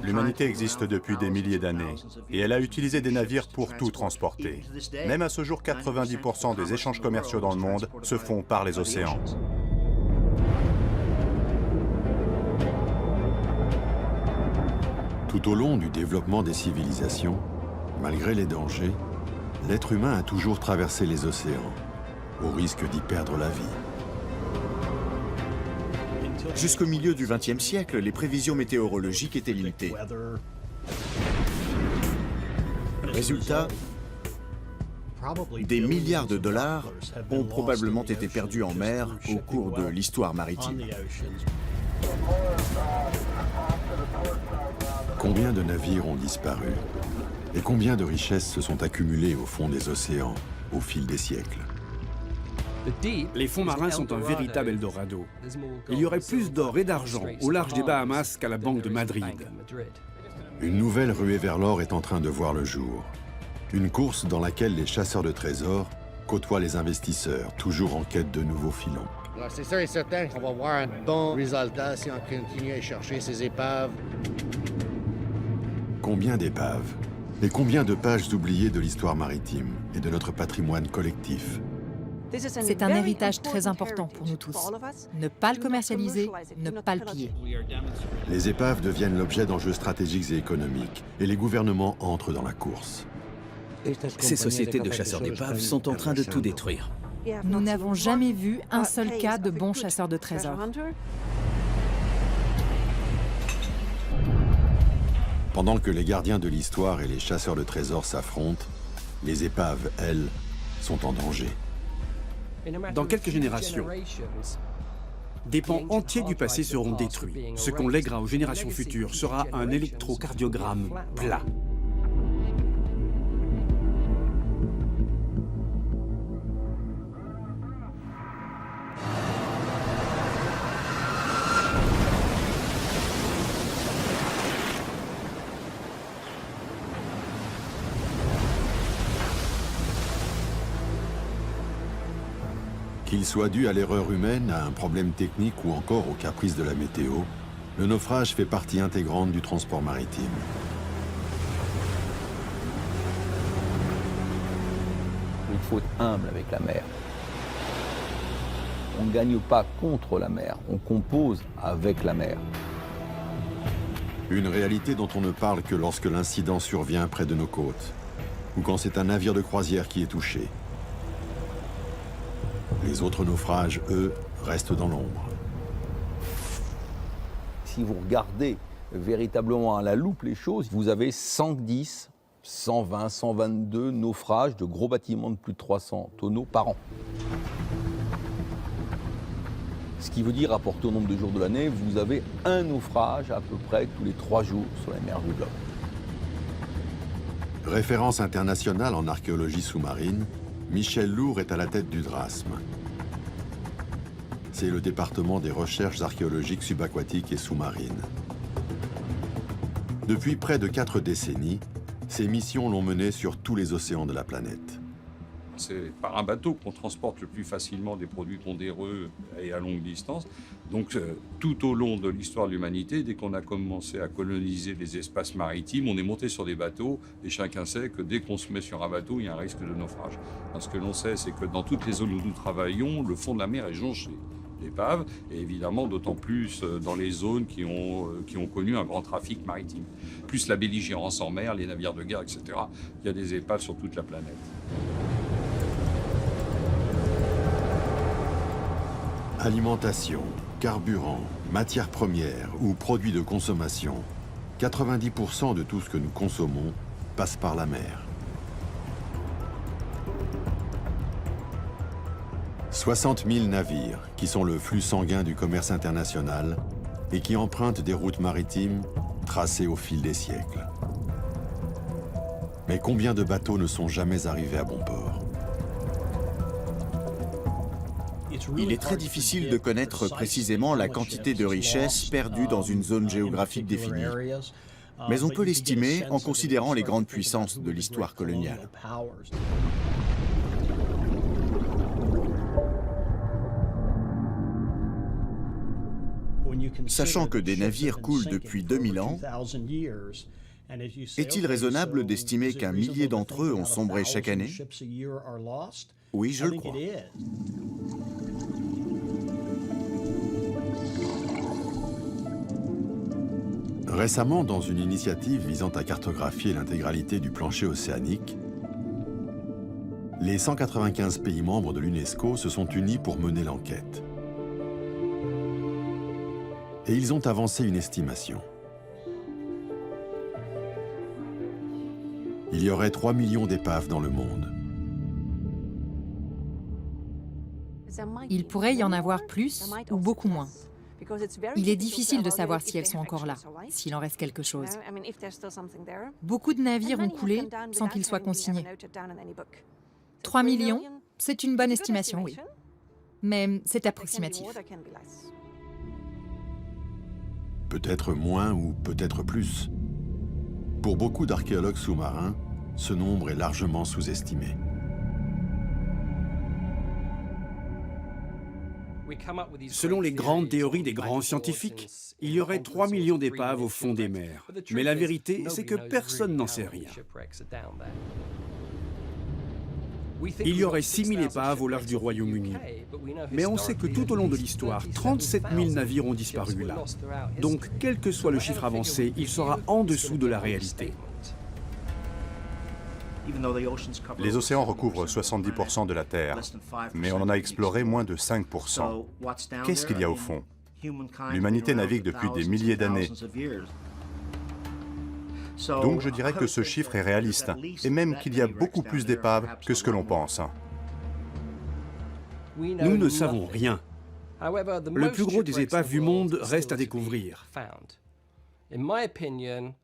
L'humanité existe depuis des milliers d'années et elle a utilisé des navires pour tout transporter. Même à ce jour, 90% des échanges commerciaux dans le monde se font par les océans. Tout au long du développement des civilisations, malgré les dangers, l'être humain a toujours traversé les océans, au risque d'y perdre la vie. Jusqu'au milieu du XXe siècle, les prévisions météorologiques étaient limitées. Résultat, des milliards de dollars ont probablement été perdus en mer au cours de l'histoire maritime. Combien de navires ont disparu? Et combien de richesses se sont accumulées au fond des océans au fil des siècles? Les fonds marins sont un véritable Eldorado. Il y aurait plus d'or et d'argent au large des Bahamas qu'à la Banque de Madrid. Une nouvelle ruée vers l'or est en train de voir le jour. Une course dans laquelle les chasseurs de trésors côtoient les investisseurs, toujours en quête de nouveaux filons. C'est sûr et certain qu'on va voir un bon résultat si on continue à chercher ces épaves. Combien d'épaves? Et combien de pages oubliées de l'histoire maritime et de notre patrimoine collectif? C'est un héritage très important pour nous tous. Ne pas le commercialiser, ne pas le piller. Les épaves deviennent l'objet d'enjeux stratégiques et économiques, et les gouvernements entrent dans la course. Ces sociétés de chasseurs d'épaves sont en train de tout détruire. Nous n'avons jamais vu un seul cas de bons chasseurs de trésors. Pendant que les gardiens de l'histoire et les chasseurs de trésors s'affrontent, les épaves, elles, sont en danger. Dans quelques générations, des pans entiers du passé seront détruits. Ce qu'on lèguera aux générations futures sera un électrocardiogramme plat. Qu'il soit dû à l'erreur humaine, à un problème technique ou encore aux caprices de la météo, le naufrage fait partie intégrante du transport maritime. Il faut être humble avec la mer. On ne gagne pas contre la mer, on compose avec la mer. Une réalité dont on ne parle que lorsque l'incident survient près de nos côtes, ou quand c'est un navire de croisière qui est touché. Les autres naufrages, eux, restent dans l'ombre. Si vous regardez véritablement à la loupe les choses, vous avez 110, 120, 122 naufrages de gros bâtiments de plus de 300 tonneaux par an. Ce qui veut dire, rapporté au nombre de jours de l'année, vous avez un naufrage à peu près tous les 3 jours sur les mers du globe. Référence internationale en archéologie sous-marine, Michel Lourd est à la tête du DRASM. C'est le département des recherches archéologiques subaquatiques et sous-marines. Depuis près de 4 décennies, ces missions l'ont mené sur tous les océans de la planète. C'est par un bateau qu'on transporte le plus facilement des produits pondéreux et à longue distance. Donc tout au long de l'histoire de l'humanité, dès qu'on a commencé à coloniser les espaces maritimes, on est monté sur des bateaux et chacun sait que dès qu'on se met sur un bateau, il y a un risque de naufrage. Ce que l'on sait, c'est que dans toutes les zones où nous travaillons, le fond de la mer est jonché d'épaves, et évidemment d'autant plus dans les zones qui ont connu un grand trafic maritime. Plus la belligérance en mer, les navires de guerre, etc. Il y a des épaves sur toute la planète. Alimentation, carburant, matières premières ou produits de consommation, 90% de tout ce que nous consommons passe par la mer. 60 000 navires, qui sont le flux sanguin du commerce international et qui empruntent des routes maritimes tracées au fil des siècles. Mais combien de bateaux ne sont jamais arrivés à bon port? Il est très difficile de connaître précisément la quantité de richesses perdues dans une zone géographique définie. Mais on peut l'estimer en considérant les grandes puissances de l'histoire coloniale. Sachant que des navires coulent depuis 2000 ans, est-il raisonnable d'estimer qu'un millier d'entre eux ont sombré chaque année? Oui, je le crois. Récemment, dans une initiative visant à cartographier l'intégralité du plancher océanique, les 195 pays membres de l'UNESCO se sont unis pour mener l'enquête. Et ils ont avancé une estimation. Il y aurait 3 millions d'épaves dans le monde. Il pourrait y en avoir plus ou beaucoup moins. Il est difficile de savoir si elles sont encore là, s'il en reste quelque chose. Beaucoup de navires ont coulé sans qu'ils soient consignés. 3 millions, c'est une bonne estimation, oui. Mais c'est approximatif. Peut-être moins ou peut-être plus. Pour beaucoup d'archéologues sous-marins, ce nombre est largement sous-estimé. Selon les grandes théories des grands scientifiques, il y aurait 3 millions d'épaves au fond des mers. Mais la vérité, c'est que personne n'en sait rien. Il y aurait 6 000 épaves au large du Royaume-Uni. Mais on sait que tout au long de l'histoire, 37 000 navires ont disparu là. Donc, quel que soit le chiffre avancé, il sera en dessous de la réalité. Les océans recouvrent 70% de la Terre, mais on en a exploré moins de 5%. Qu'est-ce qu'il y a au fond? L'humanité navigue depuis des milliers d'années. Donc je dirais que ce chiffre est réaliste, et même qu'il y a beaucoup plus d'épaves que ce que l'on pense. Nous ne savons rien. Le plus gros des épaves du monde reste à découvrir.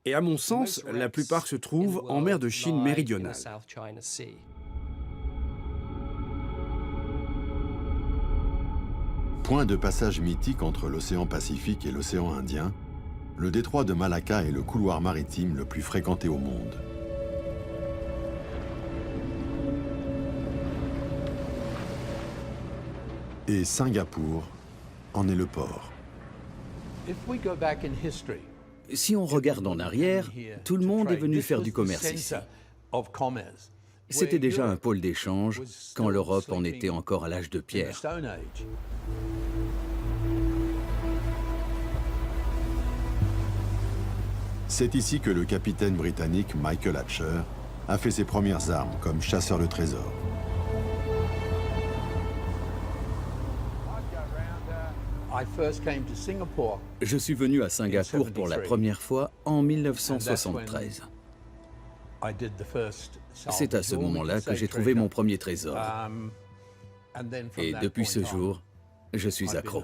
Et à mon sens, la plupart se trouvent en mer de Chine méridionale. Point de passage mythique entre l'océan Pacifique et l'océan Indien, le détroit de Malacca est le couloir maritime le plus fréquenté au monde. Et Singapour en est le port. Si on regarde en arrière, tout le monde est venu faire du commerce ici. C'était déjà un pôle d'échange quand l'Europe en était encore à l'âge de pierre. C'est ici que le capitaine britannique Michael Hatcher a fait ses premières armes comme chasseur de trésors. Je suis venu à Singapour pour la première fois en 1973. C'est à ce moment-là que j'ai trouvé mon premier trésor. Et depuis ce jour, je suis accro.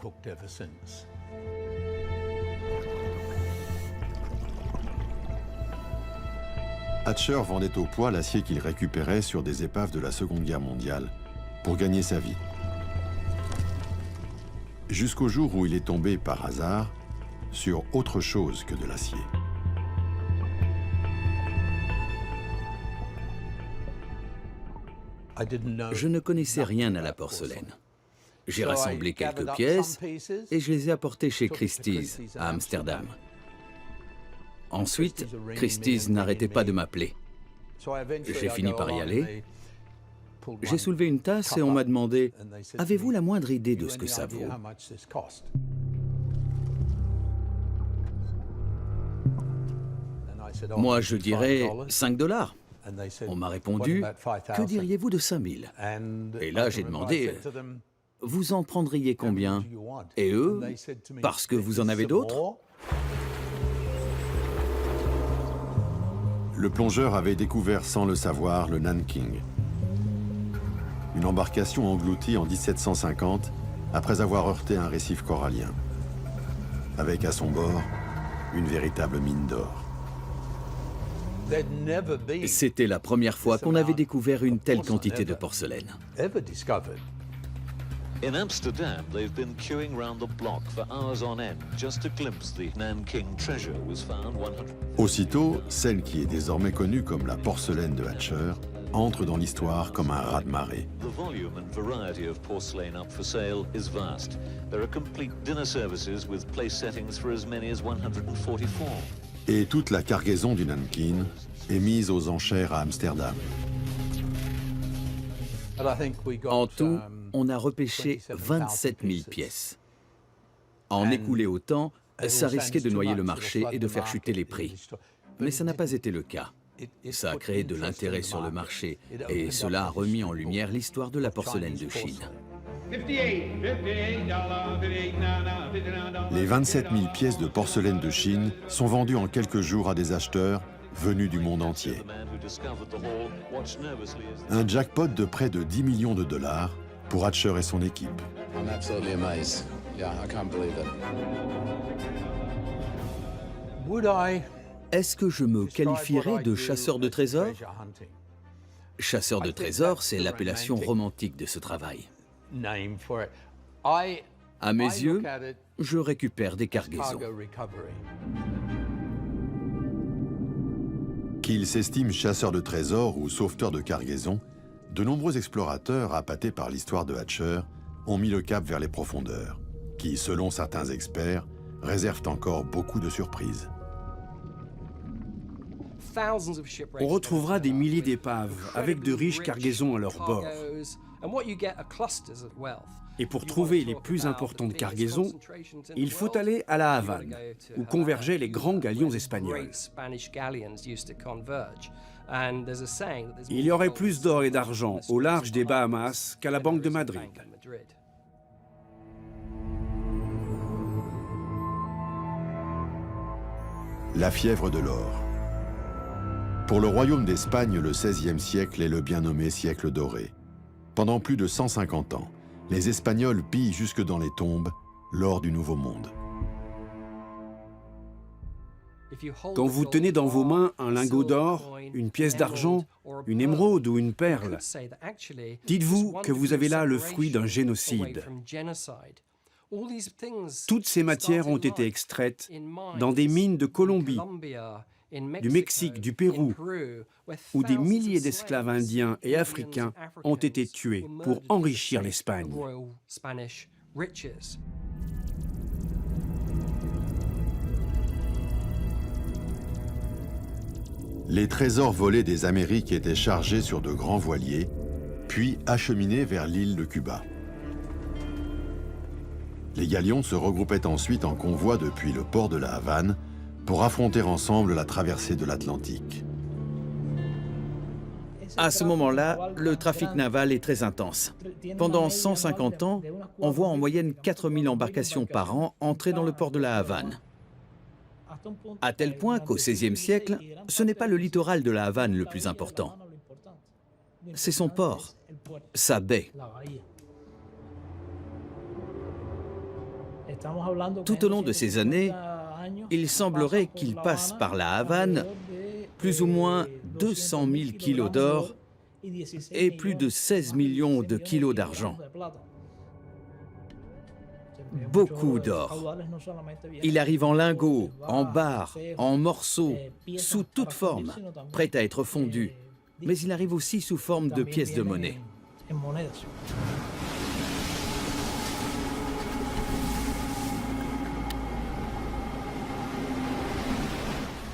Hatcher vendait au poids l'acier qu'il récupérait sur des épaves de la Seconde Guerre mondiale pour gagner sa vie. Jusqu'au jour où il est tombé par hasard sur autre chose que de l'acier. Je ne connaissais rien à la porcelaine. J'ai rassemblé quelques pièces et je les ai apportées chez Christie's à Amsterdam. Ensuite, Christie's n'arrêtait pas de m'appeler. J'ai fini par y aller. J'ai soulevé une tasse et on m'a demandé « Avez-vous la moindre idée de ce que ça vaut ?» Moi, je dirais 5 $. On m'a répondu « Que diriez-vous de 5 000 ?» Et là, j'ai demandé « Vous en prendriez combien ?» Et eux « Parce que vous en avez d'autres ?» Le plongeur avait découvert sans le savoir le Nanking. Une embarcation engloutie en 1750 après avoir heurté un récif corallien. Avec à son bord une véritable mine d'or. C'était la première fois qu'on avait découvert une telle quantité de porcelaine. In Amsterdam, they've been queuing round the block for hours on end just to glimpse the Nanking treasure was found 100. Aussitôt, celle qui est désormais connue comme la porcelaine de Hatcher entre dans l'histoire comme un raz-de-marée. The volume and variety of porcelain up for sale is vast. There are complete dinner services with place settings for as many as 144. Et toute la cargaison du Nanking est mise aux enchères à Amsterdam. En tout, on a repêché 27 000 pièces. En écouler autant, ça risquait de noyer le marché et de faire chuter les prix. Mais ça n'a pas été le cas. Ça a créé de l'intérêt sur le marché et cela a remis en lumière l'histoire de la porcelaine de Chine. Les 27 000 pièces de porcelaine de Chine sont vendues en quelques jours à des acheteurs venus du monde entier. Un jackpot de près de 10 millions de dollars pour Hatcher et son équipe. Est-ce que je me qualifierais de chasseur de trésors? Chasseur de trésors, c'est l'appellation romantique de ce travail. À mes yeux, je récupère des cargaisons. Qu'ils s'estiment chasseurs de trésors ou sauveteurs de cargaisons, de nombreux explorateurs, appâtés par l'histoire de Hatcher, ont mis le cap vers les profondeurs, qui, selon certains experts, réservent encore beaucoup de surprises. On retrouvera des milliers d'épaves avec de riches cargaisons à leur bord. Et pour trouver les plus importantes cargaisons, il faut aller à La Havane, où convergeaient les grands galions espagnols. Il y aurait plus d'or et d'argent au large des Bahamas qu'à la Banque de Madrid. La fièvre de l'or. Pour le royaume d'Espagne, le XVIe siècle est le bien nommé siècle doré. Pendant plus de 150 ans, les Espagnols pillent jusque dans les tombes l'or du Nouveau Monde. Quand vous tenez dans vos mains un lingot d'or, une pièce d'argent, une émeraude ou une perle, dites-vous que vous avez là le fruit d'un génocide. Toutes ces matières ont été extraites dans des mines de Colombie, du Mexique, du Pérou, où des milliers d'esclaves indiens et africains ont été tués pour enrichir l'Espagne. Les trésors volés des Amériques étaient chargés sur de grands voiliers, puis acheminés vers l'île de Cuba. Les galions se regroupaient ensuite en convoi depuis le port de la Havane pour affronter ensemble la traversée de l'Atlantique. À ce moment-là, le trafic naval est très intense. Pendant 150 ans, on voit en moyenne 4000 embarcations par an entrer dans le port de la Havane. À tel point qu'au XVIe siècle, ce n'est pas le littoral de la Havane le plus important. C'est son port, sa baie. Tout au long de ces années, il semblerait qu'il passe par la Havane plus ou moins 200 000 kilos d'or et plus de 16 millions de kilos d'argent. Beaucoup d'or. Il arrive en lingots, en barres, en morceaux, sous toute forme, prêt à être fondu. Mais il arrive aussi sous forme de pièces de monnaie.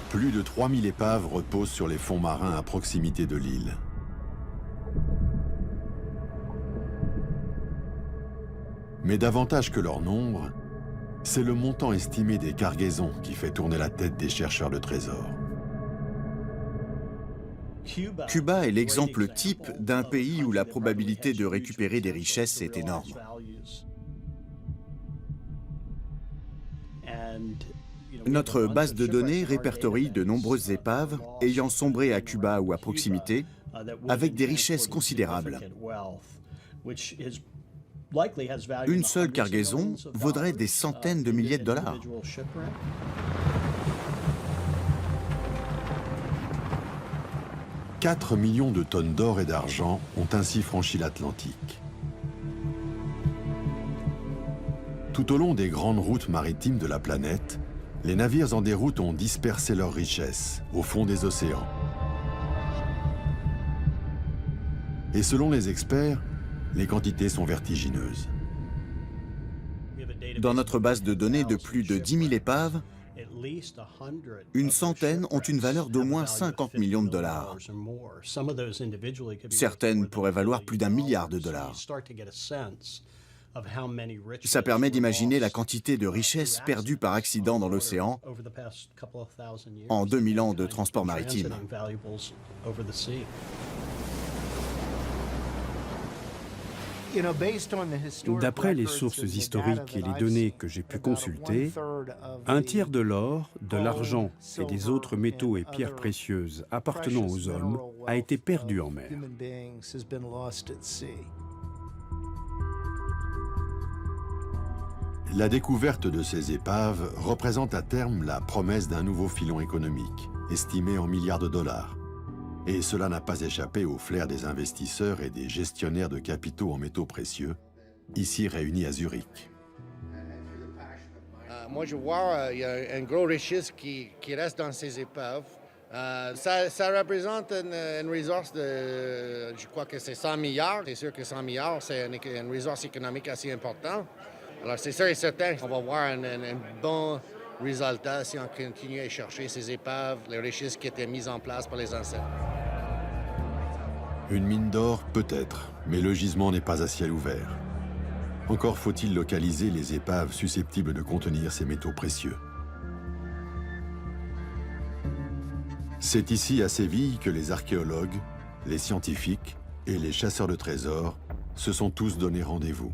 Plus de 3000 épaves reposent sur les fonds marins à proximité de l'île. Mais davantage que leur nombre, c'est le montant estimé des cargaisons qui fait tourner la tête des chercheurs de trésors. Cuba est l'exemple type d'un pays où la probabilité de récupérer des richesses est énorme. Notre base de données répertorie de nombreuses épaves ayant sombré à Cuba ou à proximité, avec des richesses considérables. Une seule cargaison vaudrait des centaines de milliers de dollars. « 4 millions de tonnes d'or et d'argent ont ainsi franchi l'Atlantique. Tout au long des grandes routes maritimes de la planète, les navires en déroute ont dispersé leurs richesses au fond des océans. Et selon les experts, les quantités sont vertigineuses. Dans notre base de données de plus de 10 000 épaves, une centaine ont une valeur d'au moins 50 millions de dollars. Certaines pourraient valoir plus d'1 milliard de dollars. Ça permet d'imaginer la quantité de richesses perdues par accident dans l'océan en 2000 ans de transport maritime. D'après les sources historiques et les données que j'ai pu consulter, un tiers de l'or, de l'argent et des autres métaux et pierres précieuses appartenant aux hommes a été perdu en mer. La découverte de ces épaves représente à terme la promesse d'un nouveau filon économique, estimé en milliards de dollars. Et cela n'a pas échappé au flair des investisseurs et des gestionnaires de capitaux en métaux précieux, ici réunis à Zurich. Moi, je vois il y a une grosse richesse qui reste dans ces épaves. Ça représente une ressource de, je crois que c'est 100 milliards. C'est sûr que 100 milliards, c'est une ressource économique assez importante. Alors, c'est sûr et certain qu'on va voir un bon résultat si on continue à chercher ces épaves, les richesses qui étaient mises en place par les ancêtres. Une mine d'or, peut-être, mais le gisement n'est pas à ciel ouvert. Encore faut-il localiser les épaves susceptibles de contenir ces métaux précieux. C'est ici, à Séville, que les archéologues, les scientifiques et les chasseurs de trésors se sont tous donné rendez-vous.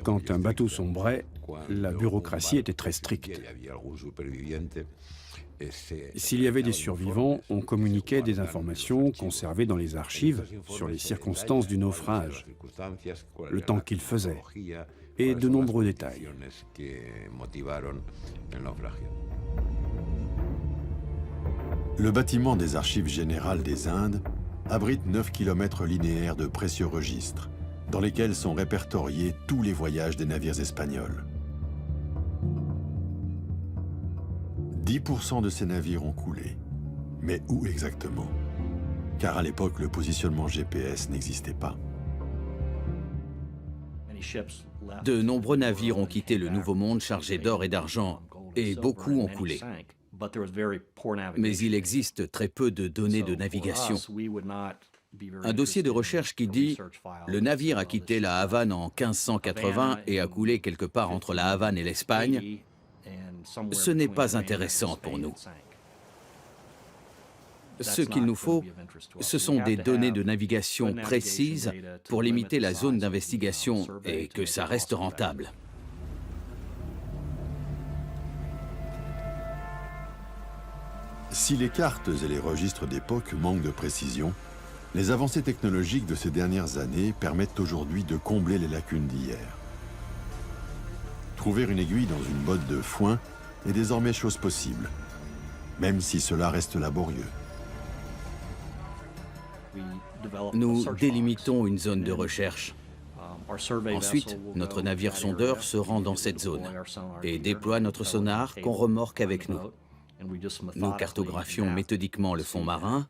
Quand un bateau sombrait, la bureaucratie était très stricte. S'il y avait des survivants, on communiquait des informations conservées dans les archives sur les circonstances du naufrage, le temps qu'il faisait, et de nombreux détails. Le bâtiment des Archives générales des Indes abrite 9 km linéaires de précieux registres, dans lesquels sont répertoriés tous les voyages des navires espagnols. 10% de ces navires ont coulé. Mais où exactement? Car à l'époque, le positionnement GPS n'existait pas. De nombreux navires ont quitté le Nouveau Monde chargés d'or et d'argent, et beaucoup ont coulé. Mais il existe très peu de données de navigation. Un dossier de recherche qui dit « Le navire a quitté la Havane en 1580 et a coulé quelque part entre la Havane et l'Espagne », ce n'est pas intéressant pour nous. Ce qu'il nous faut, ce sont des données de navigation précises pour limiter la zone d'investigation et que ça reste rentable. Si les cartes et les registres d'époque manquent de précision, les avancées technologiques de ces dernières années permettent aujourd'hui de combler les lacunes d'hier. Trouver une aiguille dans une botte de foin est désormais chose possible, même si cela reste laborieux. Nous délimitons une zone de recherche. Ensuite, notre navire sondeur se rend dans cette zone et déploie notre sonar qu'on remorque avec nous. Nous cartographions méthodiquement le fond marin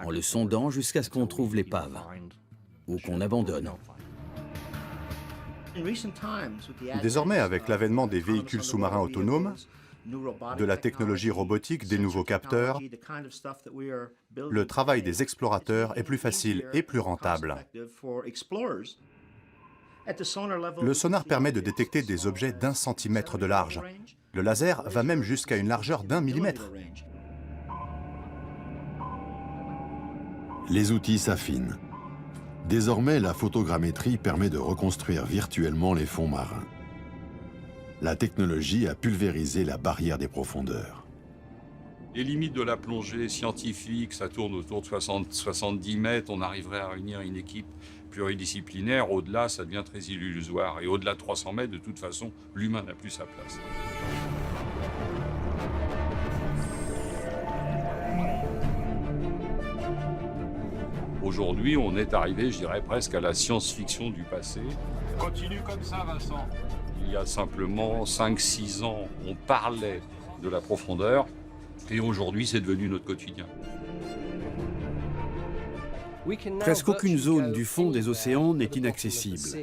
en le sondant jusqu'à ce qu'on trouve l'épave ou qu'on abandonne. Désormais, avec l'avènement des véhicules sous-marins autonomes, de la technologie robotique, des nouveaux capteurs, le travail des explorateurs est plus facile et plus rentable. Le sonar permet de détecter des objets d'1 centimètre de large. Le laser va même jusqu'à une largeur d'1 millimètre. Les outils s'affinent. Désormais, la photogrammétrie permet de reconstruire virtuellement les fonds marins. La technologie a pulvérisé la barrière des profondeurs. Les limites de la plongée scientifique, ça tourne autour de 70 mètres. On arriverait à réunir une équipe pluridisciplinaire. Au-delà, ça devient très illusoire. Et au-delà de 300 mètres, de toute façon, l'humain n'a plus sa place. Aujourd'hui, on est arrivé, je dirais, presque à la science-fiction du passé. Continue comme ça, Vincent. Il y a simplement 5-6 ans, on parlait de la profondeur, et aujourd'hui, c'est devenu notre quotidien. Presque aucune zone du fond des océans n'est inaccessible.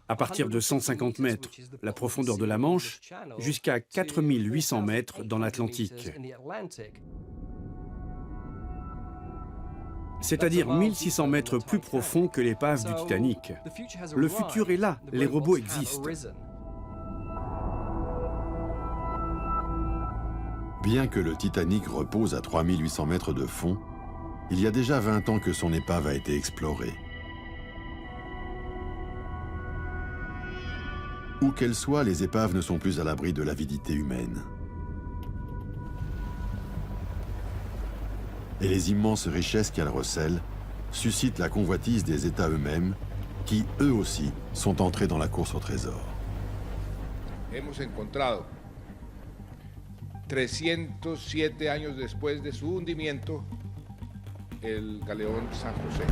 À partir de 150 mètres, la profondeur de la Manche, jusqu'à 4800 mètres dans l'Atlantique. C'est-à-dire 1600 mètres plus profond que l'épave du Titanic. Le futur est là, les robots existent. Bien que le Titanic repose à 3800 mètres de fond, il y a déjà 20 ans que son épave a été explorée. Où qu'elles soient, les épaves ne sont plus à l'abri de l'avidité humaine. Et les immenses richesses qu'elles recèlent suscitent la convoitise des États eux-mêmes, qui, eux aussi, sont entrés dans la course au trésor. Hemos encontrado 307 años después de su hundimiento el galeón San José.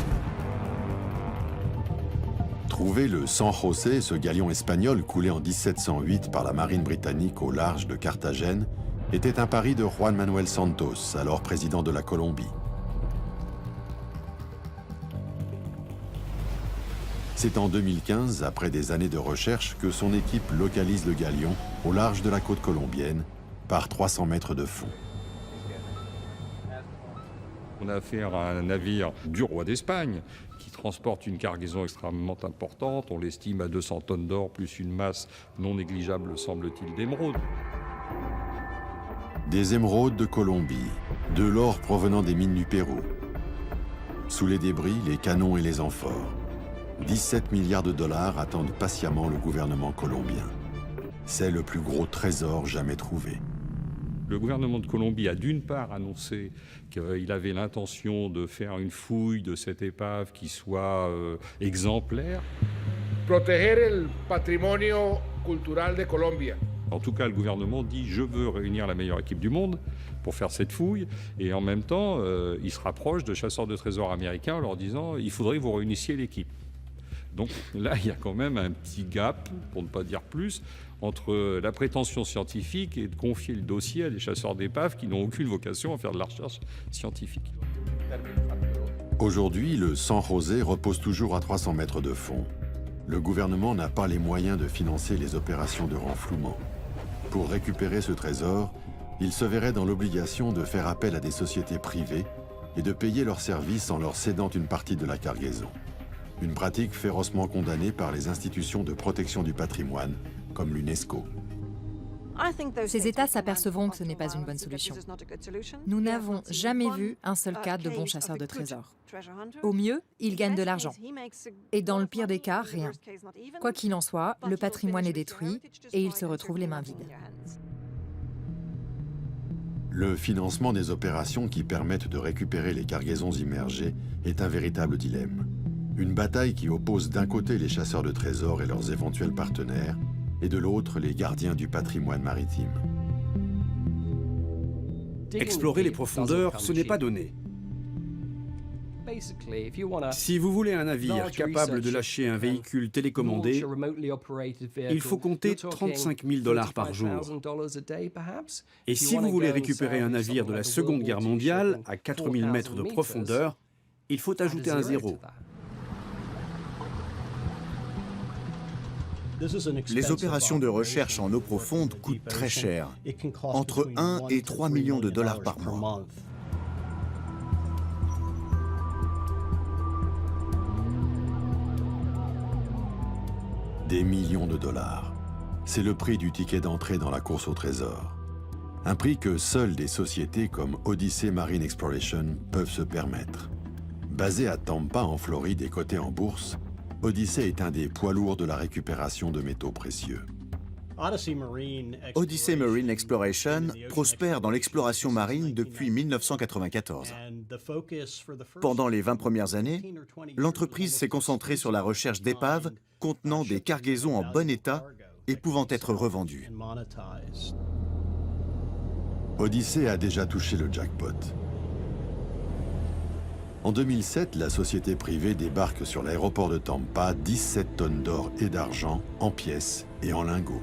Trouver le San José, ce galion espagnol coulé en 1708 par la marine britannique au large de Carthagène, était un pari de Juan Manuel Santos, alors président de la Colombie. C'est en 2015, après des années de recherche, que son équipe localise le galion au large de la côte colombienne, par 300 mètres de fond. On a affaire à un navire du roi d'Espagne qui transporte une cargaison extrêmement importante. On l'estime à 200 tonnes d'or, plus une masse non négligeable, semble-t-il, d'émeraudes. Des émeraudes de Colombie, de l'or provenant des mines du Pérou. Sous les débris, les canons et les amphores. 17 milliards de dollars attendent patiemment le gouvernement colombien. C'est le plus gros trésor jamais trouvé. Le gouvernement de Colombie a d'une part annoncé qu'il avait l'intention de faire une fouille de cette épave qui soit exemplaire. Proteger el patrimonio cultural de Colombia. En tout cas, le gouvernement dit « je veux réunir la meilleure équipe du monde pour faire cette fouille ». Et en même temps, il se rapproche de chasseurs de trésors américains en leur disant « il faudrait que vous réunissiez l'équipe ». Donc là, il y a quand même un petit gap, pour ne pas dire plus, entre la prétention scientifique et de confier le dossier à des chasseurs d'épaves qui n'ont aucune vocation à faire de la recherche scientifique. Aujourd'hui, le San José repose toujours à 300 mètres de fond. Le gouvernement n'a pas les moyens de financer les opérations de renflouement. Pour récupérer ce trésor, il se verrait dans l'obligation de faire appel à des sociétés privées et de payer leurs services en leur cédant une partie de la cargaison. Une pratique férocement condamnée par les institutions de protection du patrimoine, comme l'UNESCO. Ces États s'apercevront que ce n'est pas une bonne solution. Nous n'avons jamais vu un seul cas de bon chasseur de trésors. Au mieux, ils gagnent de l'argent. Et dans le pire des cas, rien. Quoi qu'il en soit, le patrimoine est détruit et ils se retrouvent les mains vides. Le financement des opérations qui permettent de récupérer les cargaisons immergées est un véritable dilemme. Une bataille qui oppose d'un côté les chasseurs de trésors et leurs éventuels partenaires, et de l'autre les gardiens du patrimoine maritime. Explorer les profondeurs, ce n'est pas donné. Si vous voulez un navire capable de lâcher un véhicule télécommandé, il faut compter 35 000 $ par jour. Et si vous voulez récupérer un navire de la Seconde Guerre mondiale à 4000 mètres de profondeur, il faut ajouter un zéro. Les opérations de recherche en eau profonde coûtent très cher, entre 1 et 3 millions de dollars par mois. Des millions de dollars. C'est le prix du ticket d'entrée dans la course au trésor. Un prix que seules des sociétés comme Odyssey Marine Exploration peuvent se permettre. Basé à Tampa, en Floride et coté en bourse, Odyssey est un des poids lourds de la récupération de métaux précieux. Odyssey Marine Exploration prospère dans l'exploration marine depuis 1994. Pendant les 20 premières années, l'entreprise s'est concentrée sur la recherche d'épaves contenant des cargaisons en bon état et pouvant être revendues. Odyssey a déjà touché le jackpot. En 2007, la société privée débarque sur l'aéroport de Tampa 17 tonnes d'or et d'argent en pièces et en lingots.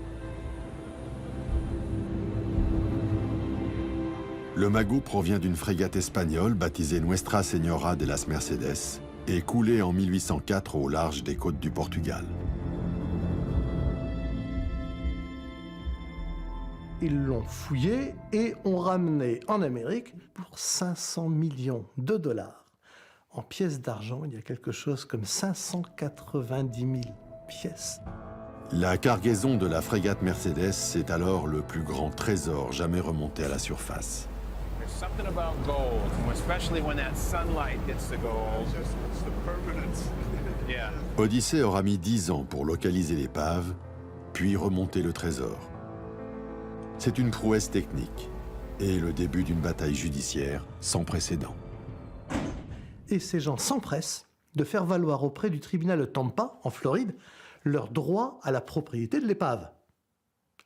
Le magot provient d'une frégate espagnole baptisée Nuestra Señora de las Mercedes et coulée en 1804 au large des côtes du Portugal. Ils l'ont fouillé et ont ramené en Amérique pour 500 millions de dollars. En pièces d'argent, il y a quelque chose comme 590 000 pièces. La cargaison de la frégate Mercedes, c'est alors le plus grand trésor jamais remonté à la surface. Odyssée aura mis 10 ans pour localiser l'épave, puis remonter le trésor. C'est une prouesse technique et le début d'une bataille judiciaire sans précédent. Et ces gens s'empressent de faire valoir auprès du tribunal de Tampa, en Floride, leur droit à la propriété de l'épave,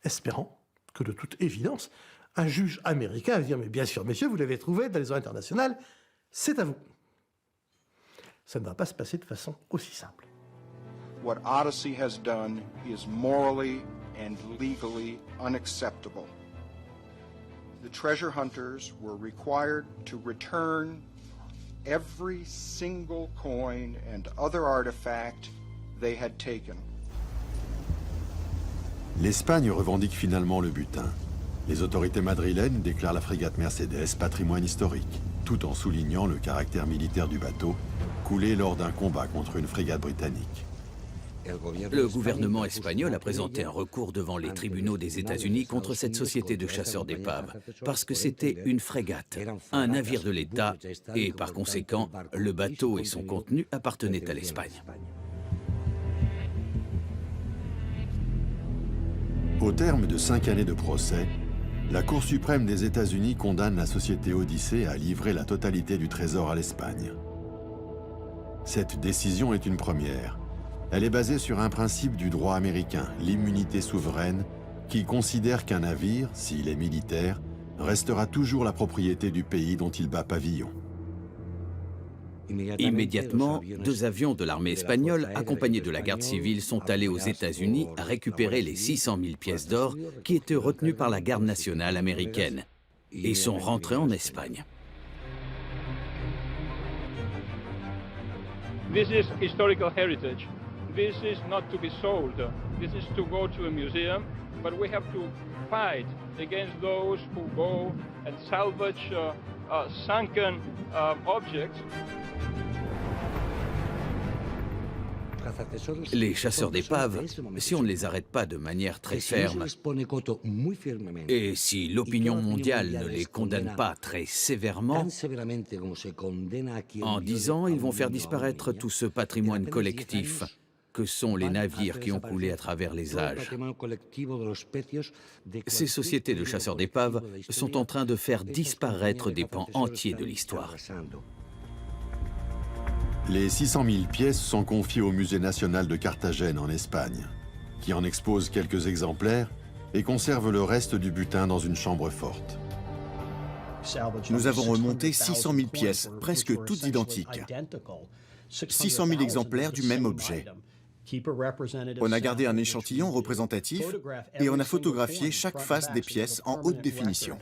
espérant que, de toute évidence, un juge américain va dire « Mais bien sûr, messieurs, vous l'avez trouvé dans les eaux internationales, c'est à vous ». Ça ne va pas se passer de façon aussi simple. What Odyssey has done is morally and legally unacceptable. The treasure hunters were required to return every single coin and other artifact they had taken. L'Espagne revendique finalement le butin. Les autorités madrilènes déclarent la frégate Mercedes patrimoine historique, tout en soulignant le caractère militaire du bateau, coulé lors d'un combat contre une frégate britannique. Le gouvernement espagnol a présenté un recours devant les tribunaux des États-Unis contre cette société de chasseurs d'épaves, parce que c'était une frégate, un navire de l'État, et par conséquent, le bateau et son contenu appartenaient à l'Espagne. Au terme de 5 années de procès, la Cour suprême des États-Unis condamne la société Odyssée à livrer la totalité du trésor à l'Espagne. Cette décision est une première. Elle est basée sur un principe du droit américain, l'immunité souveraine, qui considère qu'un navire, s'il est militaire, restera toujours la propriété du pays dont il bat pavillon. Immédiatement, 2 avions de l'armée espagnole, accompagnés de la garde civile, sont allés aux États-Unis à récupérer les 600 000 pièces d'or qui étaient retenues par la garde nationale américaine et sont rentrés en Espagne. This is historical heritage. This is not to be sold. This is to go to a museum, but we have to fight against those who go and salvage sunken objects. Les chasseurs d'épaves, si on ne les arrête pas de manière très ferme, et si l'opinion mondiale ne les condamne pas très sévèrement, en 10 ans, ils vont faire disparaître tout ce patrimoine collectif que sont les navires qui ont coulé à travers les âges. Ces sociétés de chasseurs d'épaves sont en train de faire disparaître des pans entiers de l'histoire. Les 600 000 pièces sont confiées au Musée national de Carthagène en Espagne, qui en expose quelques exemplaires et conserve le reste du butin dans une chambre forte. Nous avons remonté 600 000 pièces, presque toutes identiques. 600 000 exemplaires du même objet. On a gardé un échantillon représentatif et on a photographié chaque face des pièces en haute définition.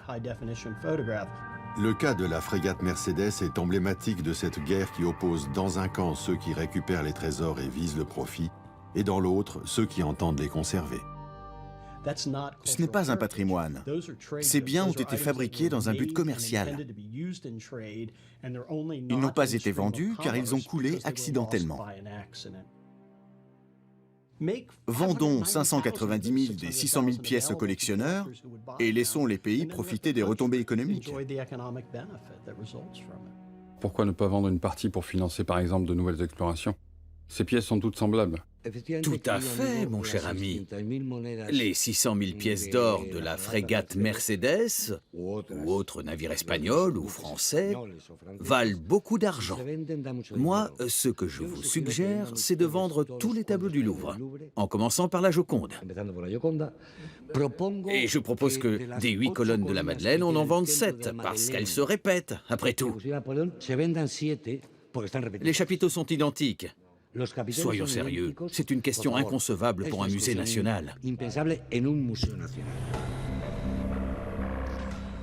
Le cas de la frégate Mercedes est emblématique de cette guerre qui oppose dans un camp ceux qui récupèrent les trésors et visent le profit, et dans l'autre ceux qui entendent les conserver. Ce n'est pas un patrimoine. Ces biens ont été fabriqués dans un but commercial. Ils n'ont pas été vendus car ils ont coulé accidentellement. Vendons 590 000 des 600 000 pièces aux collectionneurs et laissons les pays profiter des retombées économiques. Pourquoi ne pas vendre une partie pour financer par exemple de nouvelles explorations? Ces pièces sont toutes semblables. Tout à fait, mon cher ami. Les 600 000 pièces d'or de la frégate Mercedes, ou autre navire espagnol ou français, valent beaucoup d'argent. Moi, ce que je vous suggère, c'est de vendre tous les tableaux du Louvre, en commençant par la Joconde. Et je propose que des 8 colonnes de la Madeleine, on en vende 7, parce qu'elles se répètent, après tout. Les chapiteaux sont identiques. Soyons sérieux, c'est une question inconcevable pour un musée national.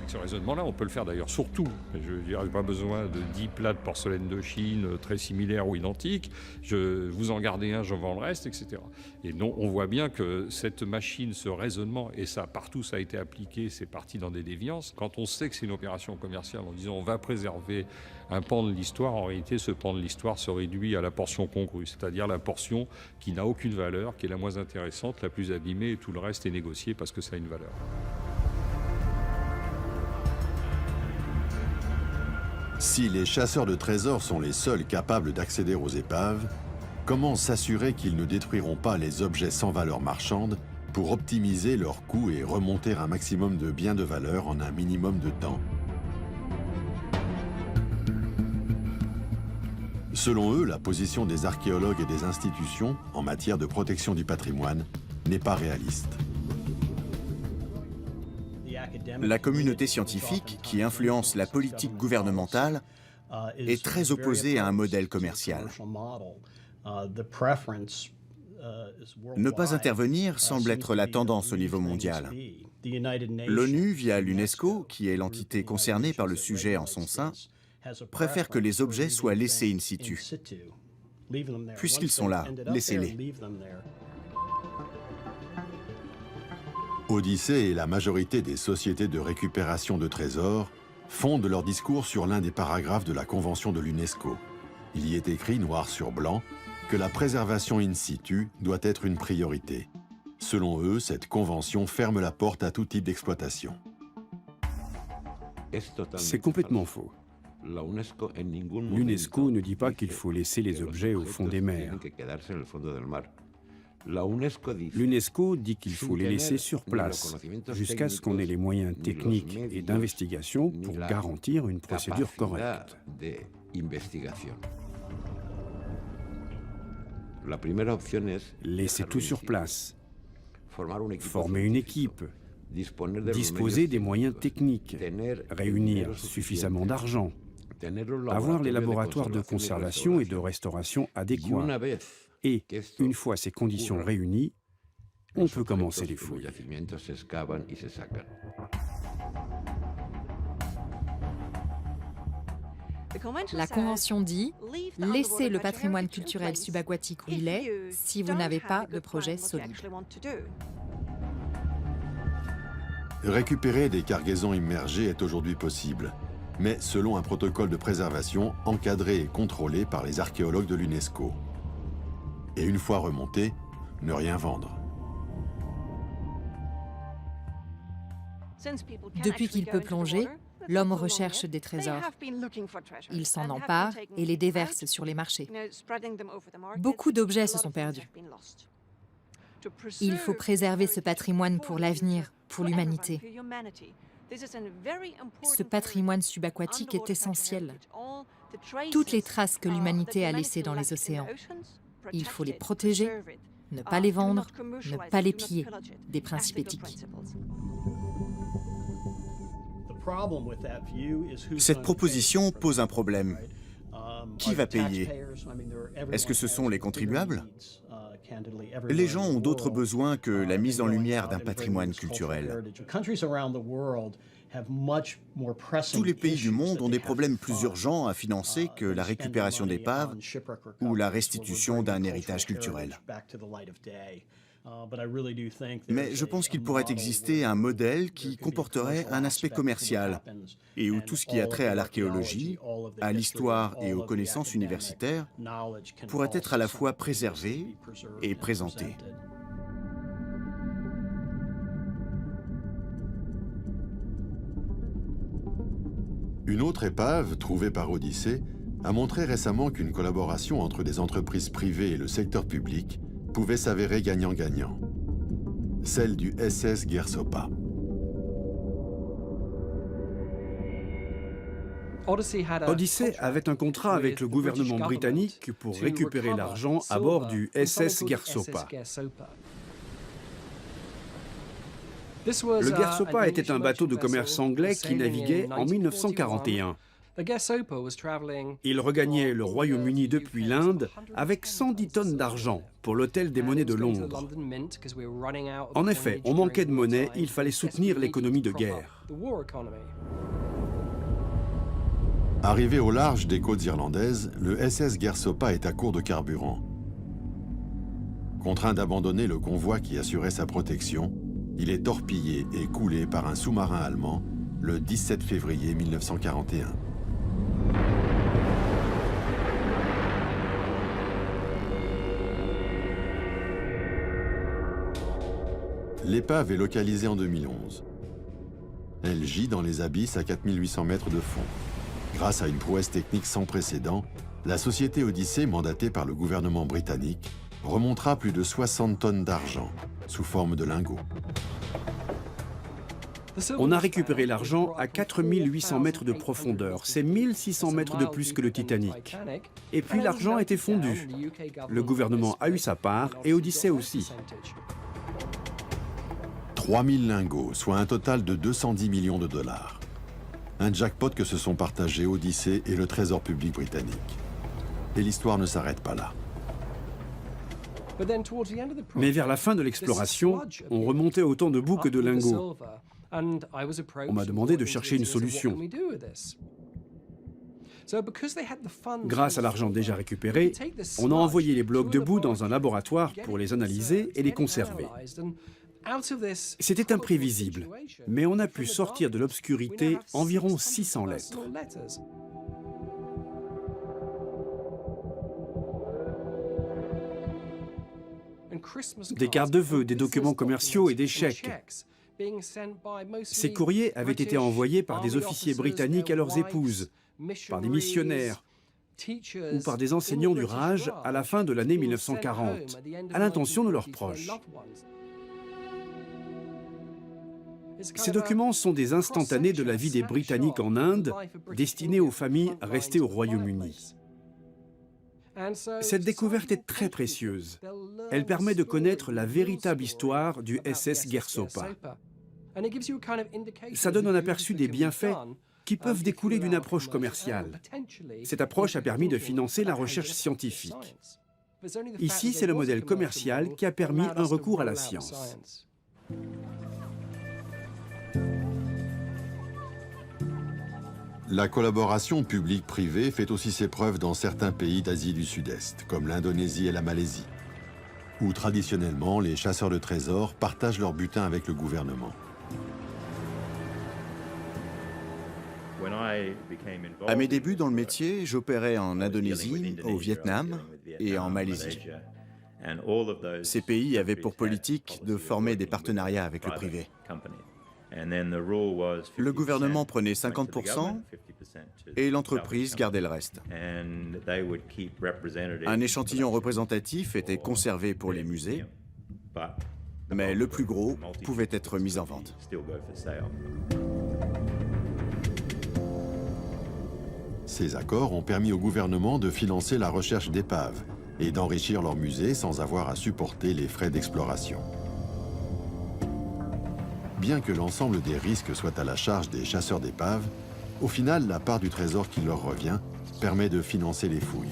Ce raisonnement-là, on peut le faire d'ailleurs sur tout. Je veux dire, pas besoin de 10 plats de porcelaine de Chine très similaires ou identiques. Vous en gardez un, je vends le reste, etc. Et non, on voit bien que cette machine, ce raisonnement, et ça, partout ça a été appliqué, c'est parti dans des déviances. Quand on sait que c'est une opération commerciale en disant on va préserver un pan de l'histoire, en réalité, ce pan de l'histoire se réduit à la portion congrue, c'est-à-dire la portion qui n'a aucune valeur, qui est la moins intéressante, la plus abîmée, et tout le reste est négocié parce que ça a une valeur. Si les chasseurs de trésors sont les seuls capables d'accéder aux épaves, comment s'assurer qu'ils ne détruiront pas les objets sans valeur marchande pour optimiser leurs coûts et remonter un maximum de biens de valeur en un minimum de temps? Selon eux, la position des archéologues et des institutions en matière de protection du patrimoine n'est pas réaliste. La communauté scientifique, qui influence la politique gouvernementale, est très opposée à un modèle commercial. Ne pas intervenir semble être la tendance au niveau mondial. L'ONU, via l'UNESCO, qui est l'entité concernée par le sujet en son sein, préfère que les objets soient laissés in situ. Puisqu'ils sont là, laissez-les. Odyssée et la majorité des sociétés de récupération de trésors fondent leur discours sur l'un des paragraphes de la Convention de l'UNESCO. Il y est écrit noir sur blanc que la préservation in situ doit être une priorité. Selon eux, cette convention ferme la porte à tout type d'exploitation. C'est complètement faux. L'UNESCO ne dit pas qu'il faut laisser les objets au fond des mers. L'UNESCO dit qu'il faut les laisser sur place, jusqu'à ce qu'on ait les moyens techniques et d'investigation pour garantir une procédure correcte. Laisser tout sur place, former une équipe, disposer des moyens techniques, réunir suffisamment d'argent, avoir les laboratoires de conservation et de restauration adéquats. Et, une fois ces conditions réunies, on peut commencer les fouilles. La Convention dit « Laissez le patrimoine culturel subaquatique où il est si vous n'avez pas de projet solide ». Récupérer des cargaisons immergées est aujourd'hui possible, mais selon un protocole de préservation encadré et contrôlé par les archéologues de l'UNESCO. Et une fois remonté, ne rien vendre. Depuis qu'il peut plonger, l'homme recherche des trésors. Il s'en empare et les déverse sur les marchés. Beaucoup d'objets se sont perdus. Il faut préserver ce patrimoine pour l'avenir, pour l'humanité. Ce patrimoine subaquatique est essentiel. Toutes les traces que l'humanité a laissées dans les océans. Il faut les protéger, ne pas les vendre, ne pas les piller, des principes éthiques. Cette proposition pose un problème. Qui va payer? Est-ce que ce sont les contribuables? Les gens ont d'autres besoins que la mise en lumière d'un patrimoine culturel. Tous les pays du monde ont des problèmes plus urgents à financer que la récupération d'épaves ou la restitution d'un héritage culturel. Mais je pense qu'il pourrait exister un modèle qui comporterait un aspect commercial et où tout ce qui a trait à l'archéologie, à l'histoire et aux connaissances universitaires pourrait être à la fois préservé et présenté. Une autre épave, trouvée par Odyssée, a montré récemment qu'une collaboration entre des entreprises privées et le secteur public pouvait s'avérer gagnant-gagnant. Celle du SS Gersopa. Odyssey avait un contrat avec le gouvernement britannique pour récupérer l'argent à bord du SS Gersopa. Le Gersopa était un bateau de commerce anglais qui naviguait en 1941. Il regagnait le Royaume-Uni depuis l'Inde avec 110 tonnes d'argent pour l'hôtel des monnaies de Londres. En effet, on manquait de monnaie, il fallait soutenir l'économie de guerre. Arrivé au large des côtes irlandaises, le SS Gersopa est à court de carburant. Contraint d'abandonner le convoi qui assurait sa protection, il est torpillé et coulé par un sous-marin allemand le 17 février 1941. L'épave est localisée en 2011. Elle gît dans les abysses à 4800 mètres de fond. Grâce à une prouesse technique sans précédent, la société Odyssey, mandatée par le gouvernement britannique, remontera plus de 60 tonnes d'argent, sous forme de lingots. On a récupéré l'argent à 4800 mètres de profondeur. C'est 1600 mètres de plus que le Titanic. Et puis l'argent était fondu. Le gouvernement a eu sa part et Odyssey aussi. 3000 lingots, soit un total de 210 millions de dollars. Un jackpot que se sont partagés Odyssey et le Trésor public britannique. Et l'histoire ne s'arrête pas là. Mais vers la fin de l'exploration, on remontait autant de bouts que de lingots. On m'a demandé de chercher une solution. Grâce à l'argent déjà récupéré, on a envoyé les blocs de boue dans un laboratoire pour les analyser et les conserver. C'était imprévisible, mais on a pu sortir de l'obscurité environ 600 lettres. Des cartes de vœux, des documents commerciaux et des chèques. Ces courriers avaient été envoyés par des officiers britanniques à leurs épouses, par des missionnaires ou par des enseignants du Raj à la fin de l'année 1940, à l'intention de leurs proches. Ces documents sont des instantanés de la vie des Britanniques en Inde, destinés aux familles restées au Royaume-Uni. Cette découverte est très précieuse. Elle permet de connaître la véritable histoire du SS Gersopa. Ça donne un aperçu des bienfaits qui peuvent découler d'une approche commerciale. Cette approche a permis de financer la recherche scientifique. Ici, c'est le modèle commercial qui a permis un recours à la science. La collaboration publique-privée fait aussi ses preuves dans certains pays d'Asie du Sud-Est, comme l'Indonésie et la Malaisie, où traditionnellement les chasseurs de trésors partagent leur butin avec le gouvernement. À mes débuts dans le métier, j'opérais en Indonésie, au Vietnam et en Malaisie. Ces pays avaient pour politique de former des partenariats avec le privé. Le gouvernement prenait 50% et l'entreprise gardait le reste. Un échantillon représentatif était conservé pour les musées, mais le plus gros pouvait être mis en vente. Ces accords ont permis au gouvernement de financer la recherche d'épaves et d'enrichir leurs musées sans avoir à supporter les frais d'exploration. Bien que l'ensemble des risques soit à la charge des chasseurs d'épaves, au final, la part du trésor qui leur revient permet de financer les fouilles.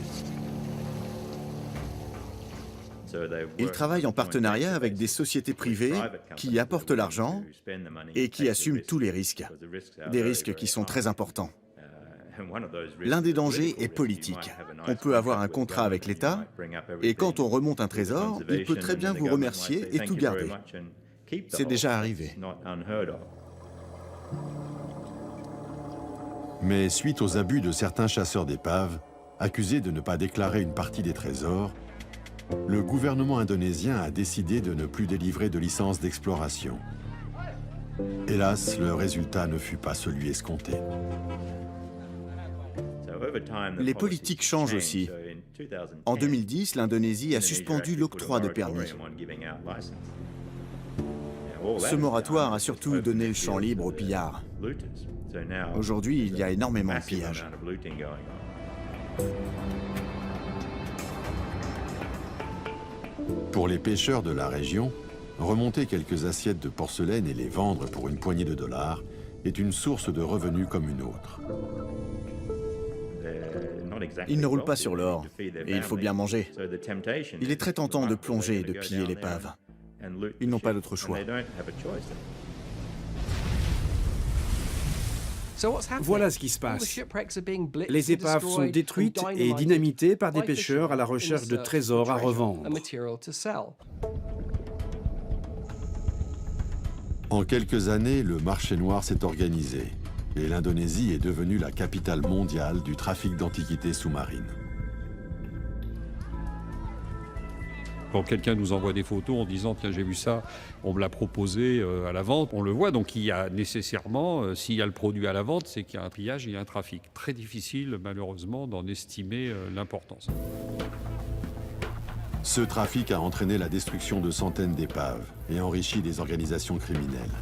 Ils travaillent en partenariat avec des sociétés privées qui apportent l'argent et qui assument tous les risques. Des risques qui sont très importants. L'un des dangers est politique. On peut avoir un contrat avec l'État et quand on remonte un trésor, il peut très bien vous remercier et tout garder. C'est déjà arrivé. Mais suite aux abus de certains chasseurs d'épaves, accusés de ne pas déclarer une partie des trésors, le gouvernement indonésien a décidé de ne plus délivrer de licence d'exploration. Hélas, le résultat ne fut pas celui escompté. Les politiques changent aussi. En 2010, l'Indonésie a suspendu l'octroi de permis. Ce moratoire a surtout donné le champ libre aux pillards. Aujourd'hui, il y a énormément de pillages. Pour les pêcheurs de la région, remonter quelques assiettes de porcelaine et les vendre pour une poignée de dollars est une source de revenus comme une autre. Ils ne roulent pas sur l'or, et il faut bien manger. Il est très tentant de plonger et de piller l'épave. Ils n'ont pas d'autre choix. Voilà ce qui se passe. Les épaves sont détruites et dynamitées par des pêcheurs à la recherche de trésors à revendre. En quelques années, le marché noir s'est organisé et l'Indonésie est devenue la capitale mondiale du trafic d'antiquités sous-marines. Quand quelqu'un nous envoie des photos en disant « Tiens, j'ai vu ça, on me l'a proposé à la vente », on le voit. Donc il y a nécessairement, s'il y a le produit à la vente, c'est qu'il y a un pillage, il y a un trafic. Très difficile, malheureusement, d'en estimer l'importance. Ce trafic a entraîné la destruction de centaines d'épaves et enrichi des organisations criminelles.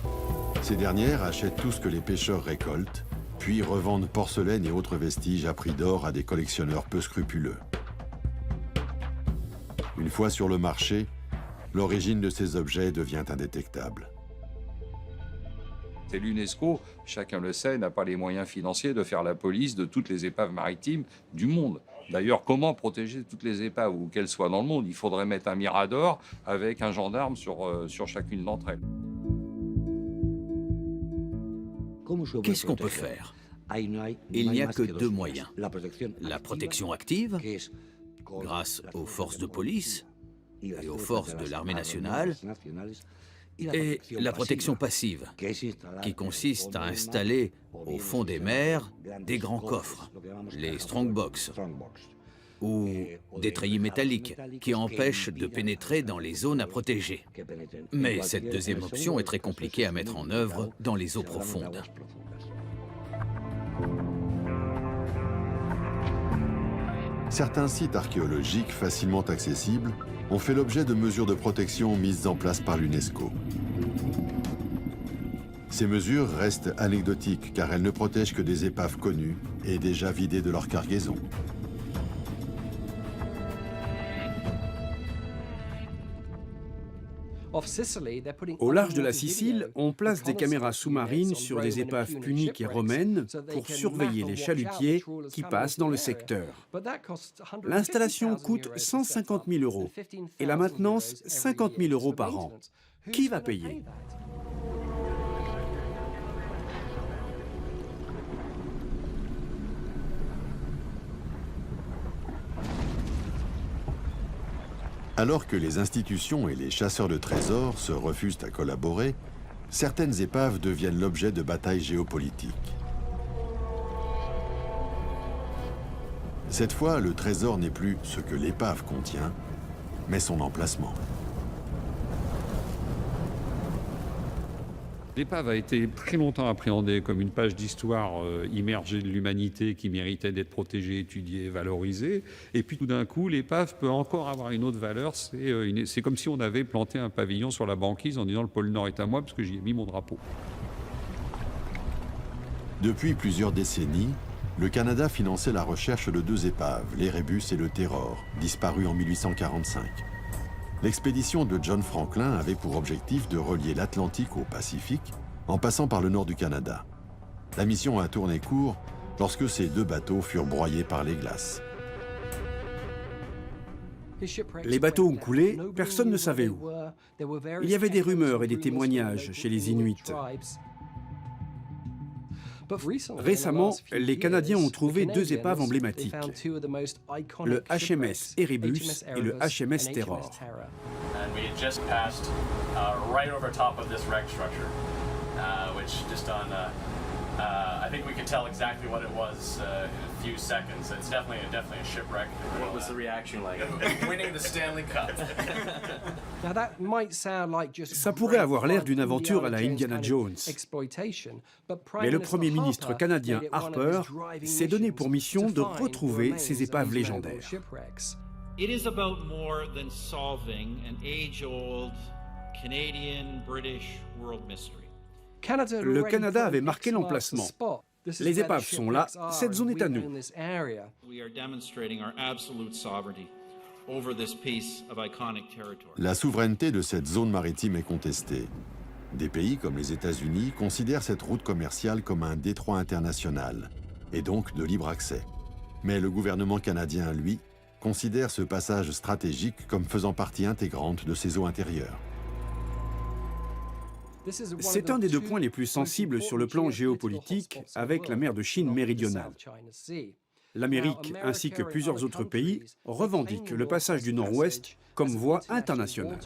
Ces dernières achètent tout ce que les pêcheurs récoltent, puis revendent porcelaine et autres vestiges à prix d'or à des collectionneurs peu scrupuleux. Une fois sur le marché, l'origine de ces objets devient indétectable. C'est l'UNESCO, chacun le sait, n'a pas les moyens financiers de faire la police de toutes les épaves maritimes du monde. D'ailleurs, comment protéger toutes les épaves, où qu'elles soient dans le monde? Il faudrait mettre un mirador avec un gendarme sur chacune d'entre elles. Qu'est-ce qu'on peut faire? Il n'y a que deux moyens. La protection active, grâce aux forces de police et aux forces de l'armée nationale, et la protection passive, qui consiste à installer au fond des mers des grands coffres, les strongbox, ou des treillis métalliques qui empêchent de pénétrer dans les zones à protéger. Mais cette deuxième option est très compliquée à mettre en œuvre dans les eaux profondes. Certains sites archéologiques facilement accessibles ont fait l'objet de mesures de protection mises en place par l'UNESCO. Ces mesures restent anecdotiques car elles ne protègent que des épaves connues et déjà vidées de leur cargaison. Au large de la Sicile, on place des caméras sous-marines sur des épaves puniques et romaines pour surveiller les chalutiers qui passent dans le secteur. L'installation coûte 150 000 € et la maintenance 50 000 € par an. Qui va payer ? Alors que les institutions et les chasseurs de trésors se refusent à collaborer, certaines épaves deviennent l'objet de batailles géopolitiques. Cette fois, le trésor n'est plus ce que l'épave contient, mais son emplacement. L'épave a été très longtemps appréhendée comme une page d'histoire immergée de l'humanité qui méritait d'être protégée, étudiée, valorisée. Et puis tout d'un coup, l'épave peut encore avoir une autre valeur. C'est comme si on avait planté un pavillon sur la banquise en disant « le pôle Nord est à moi parce que j'y ai mis mon drapeau ». Depuis plusieurs décennies, le Canada finançait la recherche de deux épaves, l'Erebus et le Terror, disparus en 1845. L'expédition de John Franklin avait pour objectif de relier l'Atlantique au Pacifique en passant par le nord du Canada. La mission a tourné court lorsque ces deux bateaux furent broyés par les glaces. Les bateaux ont coulé, personne ne savait où. Il y avait des rumeurs et des témoignages chez les Inuits. Récemment, les Canadiens ont trouvé deux épaves emblématiques, le HMS Erebus et le HMS Terror. I think we could tell exactly what it was in a few seconds. It's definitely a shipwreck. What was the reaction like? Winning the Stanley Cup. Ça pourrait avoir l'air d'une aventure à la Indiana Jones. Mais le Premier ministre canadien Harper s'est donné pour mission de retrouver ces épaves légendaires. It is about more than solving an age-old Canadian-British world mystery. Le Canada avait marqué l'emplacement. Les épaves sont là, cette zone est à nous. La souveraineté de cette zone maritime est contestée. Des pays comme les États-Unis considèrent cette route commerciale comme un détroit international, et donc de libre accès. Mais le gouvernement canadien, lui, considère ce passage stratégique comme faisant partie intégrante de ses eaux intérieures. C'est un des deux points les plus sensibles sur le plan géopolitique avec la mer de Chine méridionale. L'Amérique ainsi que plusieurs autres pays revendiquent le passage du Nord-Ouest comme voie internationale.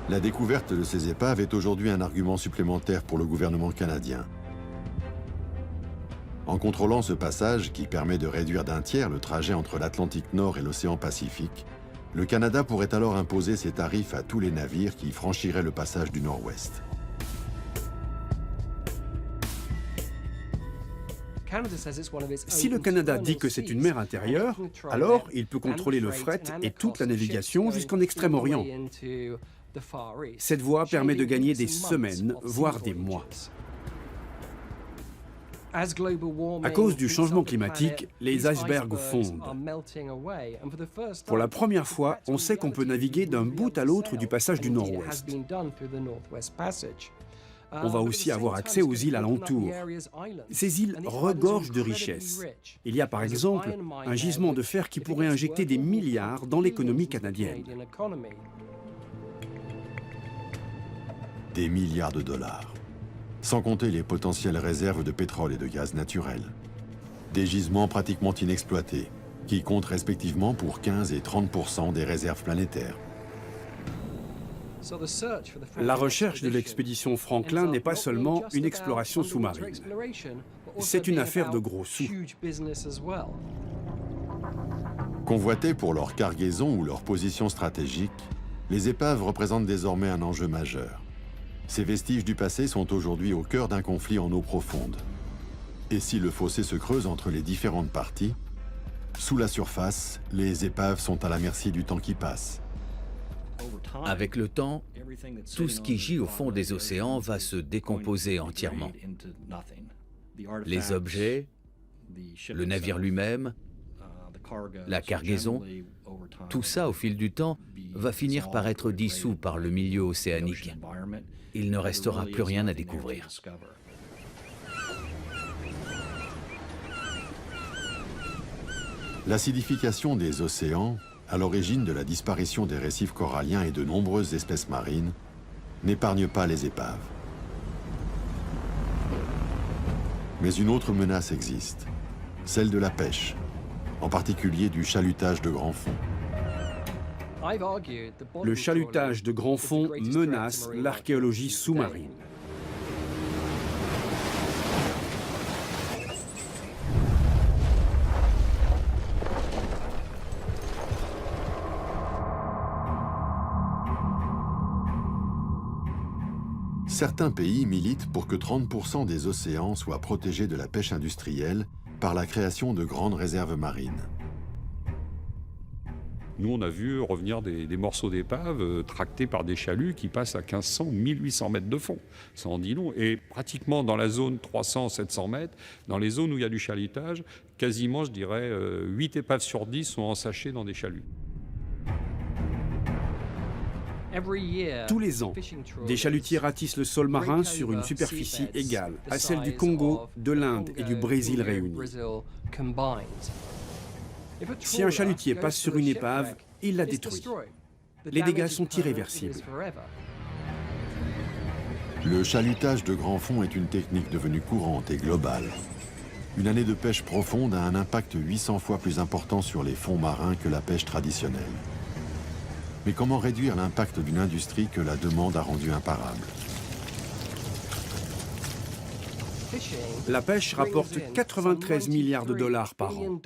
La découverte de ces épaves est aujourd'hui un argument supplémentaire pour le gouvernement canadien. En contrôlant ce passage, qui permet de réduire d'un tiers le trajet entre l'Atlantique Nord et l'océan Pacifique, le Canada pourrait alors imposer ses tarifs à tous les navires qui franchiraient le passage du Nord-Ouest. Si le Canada dit que c'est une mer intérieure, alors il peut contrôler le fret et toute la navigation jusqu'en Extrême-Orient. Cette voie permet de gagner des semaines, voire des mois. À cause du changement climatique, les icebergs fondent. Pour la première fois, on sait qu'on peut naviguer d'un bout à l'autre du passage du Nord-Ouest. On va aussi avoir accès aux îles alentours. Ces îles regorgent de richesses. Il y a par exemple un gisement de fer qui pourrait injecter des milliards dans l'économie canadienne. Des milliards de dollars. Sans compter les potentielles réserves de pétrole et de gaz naturel. Des gisements pratiquement inexploités, qui comptent respectivement pour 15 et 30% des réserves planétaires. La recherche de l'expédition Franklin n'est pas seulement une exploration sous-marine. C'est une affaire de gros sous. Convoitées pour leur cargaison ou leur position stratégique, les épaves représentent désormais un enjeu majeur. Ces vestiges du passé sont aujourd'hui au cœur d'un conflit en eau profonde. Et si le fossé se creuse entre les différentes parties, sous la surface, les épaves sont à la merci du temps qui passe. Avec le temps, tout ce qui gît au fond des océans va se décomposer entièrement. Les objets, le navire lui-même, la cargaison, tout ça, au fil du temps, va finir par être dissous par le milieu océanique. Il ne restera plus rien à découvrir. L'acidification des océans, à l'origine de la disparition des récifs coralliens et de nombreuses espèces marines, n'épargne pas les épaves. Mais une autre menace existe, celle de la pêche, en particulier du chalutage de grand fond. Le chalutage de grand fond menace l'archéologie sous-marine. Certains pays militent pour que 30% des océans soient protégés de la pêche industrielle par la création de grandes réserves marines. Nous, on a vu revenir des morceaux d'épave tractés par des chaluts qui passent à 1500 ou 1800 mètres de fond. Ça en dit long. Et pratiquement dans la zone 300-700 mètres, dans les zones où il y a du chalutage, quasiment, je dirais, 8 épaves sur 10 sont ensachées dans des chaluts. Tous les ans, des chalutiers ratissent le sol marin sur une superficie égale à celle du Congo, de l'Inde et du Brésil réunis. Si un chalutier passe sur une épave, il la détruit. Les dégâts sont irréversibles. Le chalutage de grand fond est une technique devenue courante et globale. Une année de pêche profonde a un impact 800 fois plus important sur les fonds marins que la pêche traditionnelle. Mais comment réduire l'impact d'une industrie que la demande a rendue imparable? La pêche rapporte 93 milliards de dollars par an.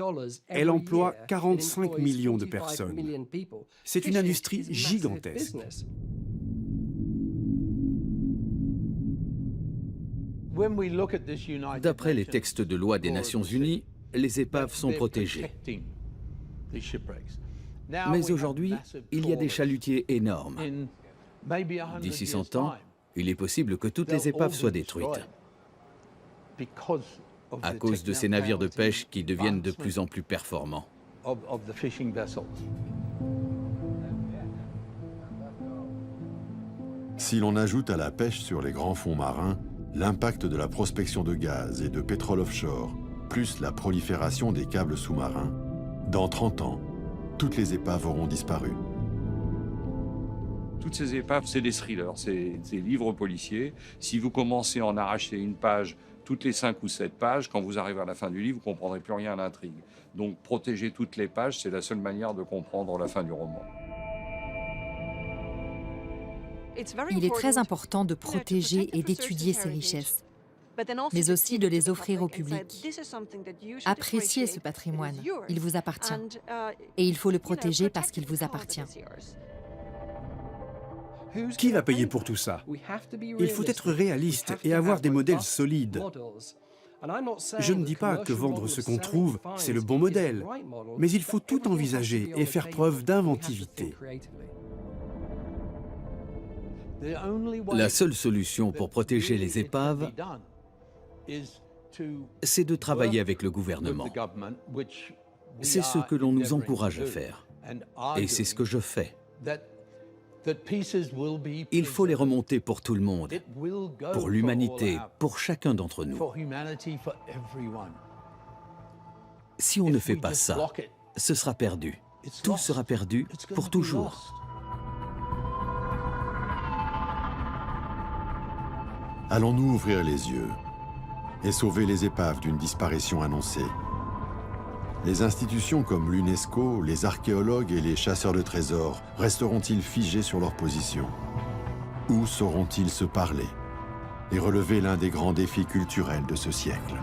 Elle emploie 45 millions de personnes. C'est une industrie gigantesque. D'après les textes de loi des Nations Unies, les épaves sont protégées. Mais aujourd'hui, il y a des chalutiers énormes. D'ici 100 ans, il est possible que toutes les épaves soient détruites à cause de ces navires de pêche qui deviennent de plus en plus performants. Si l'on ajoute à la pêche sur les grands fonds marins l'impact de la prospection de gaz et de pétrole offshore, plus la prolifération des câbles sous-marins, dans 30 ans, toutes les épaves auront disparu. Toutes ces épaves, c'est des thrillers, c'est des livres policiers. Si vous commencez à en arracher une page toutes les 5 ou 7 pages, quand vous arrivez à la fin du livre, vous ne comprendrez plus rien à l'intrigue. Donc protéger toutes les pages, c'est la seule manière de comprendre la fin du roman. Il est très important de protéger et d'étudier ces richesses, mais aussi de les offrir au public. Appréciez ce patrimoine, il vous appartient. Et il faut le protéger parce qu'il vous appartient. Qui va payer pour tout ça? Il faut être réaliste et avoir des modèles solides. Je ne dis pas que vendre ce qu'on trouve, c'est le bon modèle, mais il faut tout envisager et faire preuve d'inventivité. La seule solution pour protéger les épaves, c'est de travailler avec le gouvernement. C'est ce que l'on nous encourage à faire. Et c'est ce que je fais. Il faut les remonter pour tout le monde, pour l'humanité, pour chacun d'entre nous. Si on ne fait pas ça, ce sera perdu. Tout sera perdu pour toujours. Allons-nous ouvrir les yeux et sauver les épaves d'une disparition annoncée? Les institutions comme l'UNESCO, les archéologues et les chasseurs de trésors resteront-ils figés sur leur position? Ou sauront-ils se parler et relever l'un des grands défis culturels de ce siècle?